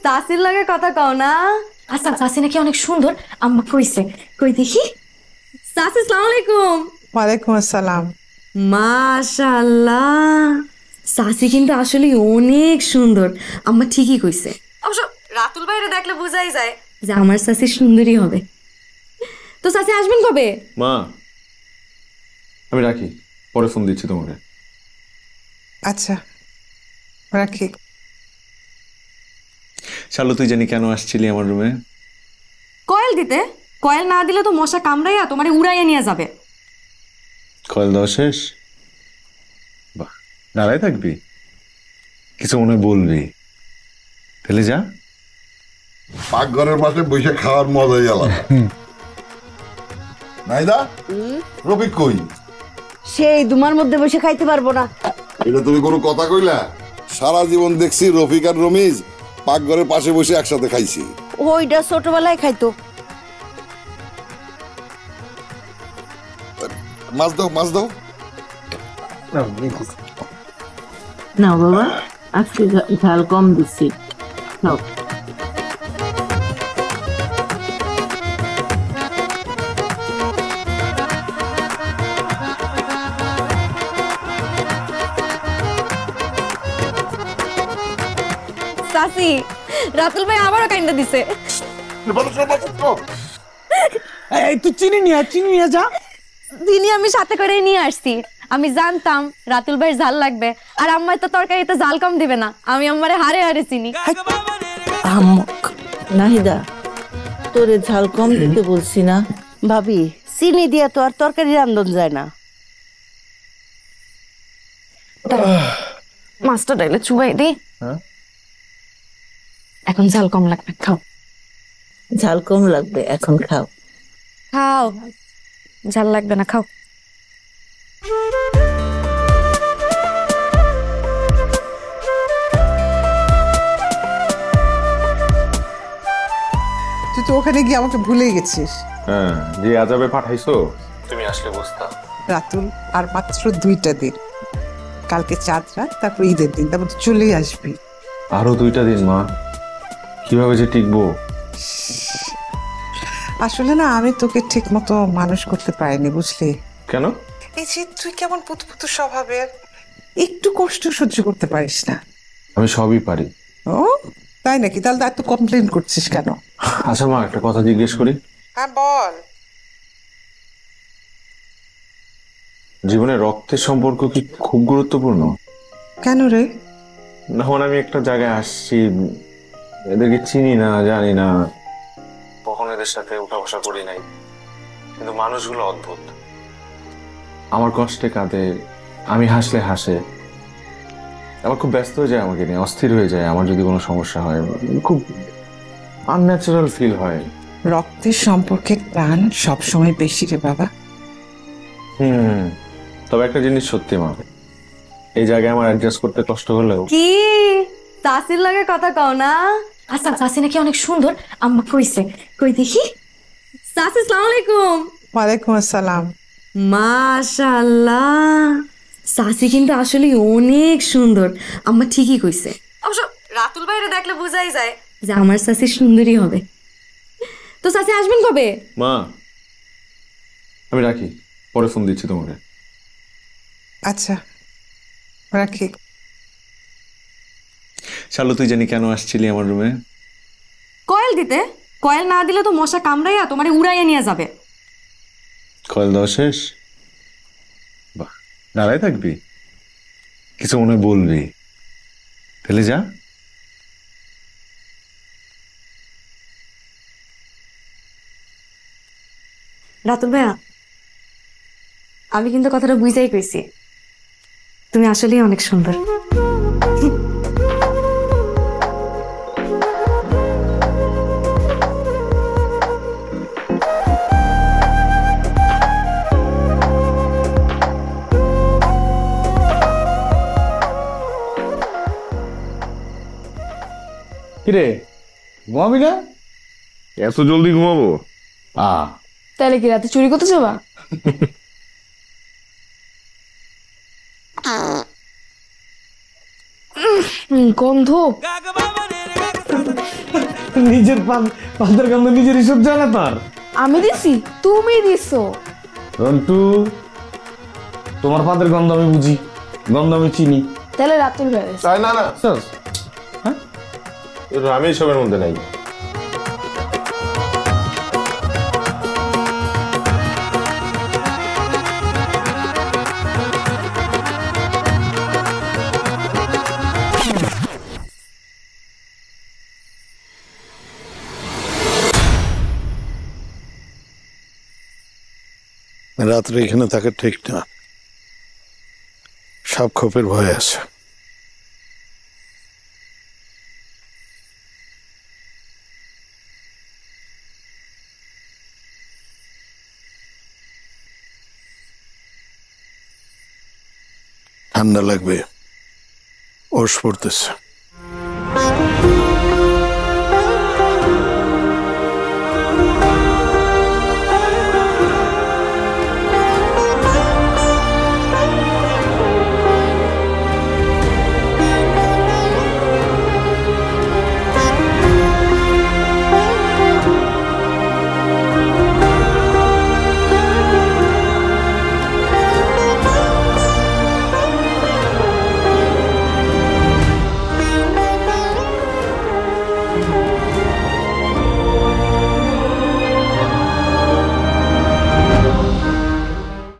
চাচির লাগে কথা কও না। আচ্ছা চাচি নাকি অনেক সুন্দর, আম্মা কইছে। কই দেখি। চাচি আসসালামু আলাইকুম। ওয়ালাইকুম আসসালাম। মাশাআল্লাহ, চাচি কিন্তু আসলে অনেক সুন্দর। আম্মা ঠিকই কইছে। অবশ্য রাতুল ভাইরে দেখলে বোঝাই যায় যে আমার চাচি সুন্দরী হবে। তো চাচি আসবেন কবে? মা আমি রাখি, পরে ফোন দিচ্ছি তোমাকে। আচ্ছা রাখি। শালু তুই জানি কেন আসছিলি আমার রুমে? কয়েল দিতে। কয়েল না দিলে তো মশা কামড়াইয়া তোমারে উড়াইয়া নিয়ে যাবে। কয়েল দেওয়া শেষ? বাহ, দাঁড়াই থাকবি? কিছু মনে বলবি? তাহলে যা। পাকঘরের পাশে বসে খাওয়ার মজাই আলাদা। নাইদা, রফিক কই? সেই দুমার মধ্যে বসে খাইতে পারবো না। এটা তুমি কোনো কথা কইলা? সারা জীবন দেখছি রফিক আর রমিজ পাকঘরের পাশে বসে একসাথে খাইছি। ওইটা ছোটবেলায় খাইতো। মাছ দাও, মাছ দাও। না বাবা, আজকে ঝাল কম দিচ্ছি। খাও। চাচি, রাতুল ভাই আবারও কাইন্দা দিছে। এই তুই চিনি নিয়ে যা। চিনি আমি সাথে করে নিয়ে আসছি। আমি জানতাম রাতুল ভাইয়ের ঝাল লাগবে, আর আম্মাই তো তরকারিতে ঝাল কম দিবে না। আমি আম্মারে হারে হারে চিনি। আহমক নাহিদা, তোরে ঝাল কম দিতে বলছি না? ভাবি, চিনি দিয়া তো আর তরকারি রান্ধন যায় না। মাছটা ডাইলে চুবাই দি। এখন ঝাল কম লাগবে, খাও। ঝাল কম লাগবে, এখন খাও। খাও, ঝাল লাগবে না, খাও। তুই তো ওখানে গিয়ে আমাকে ভুলে গেছিস। হ্যাঁ, যে আজাবে পাঠাইছো তুমি আসলে বুঝতা। রাতুল, আর মাত্র 2টা দিন। কালকে চাঁদ রাত, তারপর ঈদের দিন, তারপর তুই চলেই আসবি। আরো 2টা দিন মা, কিভাবে যে টিকবো? আসলে না, আমি তোকে ঠিক মতো মানুষ করতে পারিনি, বুঝলি? কেন? এই যে তুই কেমন পুতপুতু স্বভাবের, একটু কষ্ট সহ্য করতে পারিস না। আমি সবই পারি। ও তাই নাকি? তাহলে এত কমপ্লেন করছিস কেন? আচ্ছা মা, একটা কথা জিজ্ঞেস করি। হ্যাঁ বল। জীবনে রক্তের সম্পর্ক কি খুব গুরুত্বপূর্ণ? কেন রে? যখন আমি একটা জায়গায় আসছি, এদেরকে চিনি না, জানি না, কখনো এদের সাথে উঠা বসা করি নাই, কিন্তু মানুষগুলো অদ্ভুত। আমার কষ্টে কাঁদে, আমি হাসলে হাসে, আবার খুব ব্যস্ত হয়ে যায় আমাকে নিয়ে, অস্থির হয়ে যায় আমার যদি কোনো সমস্যা হয়। খুব আনন্যাচারাল ফিল হয়। রক্তের সম্পর্কে প্রাণ সবসময় বেশি রে বাবা। তবে একটা জিনিস সত্যি মা, এই জায়গায় আমার অ্যাডজাস্ট করতে কষ্ট হলেও। কি চাচির লাগে কথা কও না? আচ্ছা চাচি নাকি অনেক সুন্দর, আম্মা কইছে। কই দেখি। চাচি আসসালামু আলাইকুম। ওয়ালাইকুম আসসালাম। মাশাআল্লাহ, চাচি কিন্তু আসলে অনেক সুন্দর। আম্মা ঠিকই কইছে। অবশ্য রাতুল ভাইরে দেখলে বোঝাই যায় যে আমার চাচি সুন্দরী হবে। তো চাচি আসবেন কবে? মা আমি রাখি, পরে ফোন দিচ্ছি তোমাকে। আচ্ছা রাখি। শালু তুই জানি কেন আসছিলি আমার রুমে? কয়েল দিতে। কয়েল না দিলে তো মশা কামড়াইয়া তোমারে উড়াইয়া নিয়ে যাবে। কয়েল দেওয়া শেষ? বাহ, দাঁড়াই থাকবি? কিছু মনে বলবি? তাহলে যা। রাতুল ভাইয়া, আমি কিন্তু কথাটা বুঝাই কইছি, তুমি আসলেই অনেক সুন্দর। কিরে, ঘুমাবি না? এত জলদি ঘুমাবো? তাহলে কি রাতে চুরি করতে যাবা? গন্ধ। নিজের পাতের গন্ধ নিজের হিসেব জানা তার। আমি দিছি, তুমি দিছো। রন্টু, তোমার পাতের গন্ধ আমি বুঝি, গন্ধ আমি চিনি। তাহলে রাতুল ভাই দিছে। না না হ্যাঁ, আমি এসবের মধ্যে নাই। রাত্রে এখানে থাকা ঠিক না, সাপ খোপের ভয় আছে। ঠান্ডা লাগবে, ওষ পড়তেছে।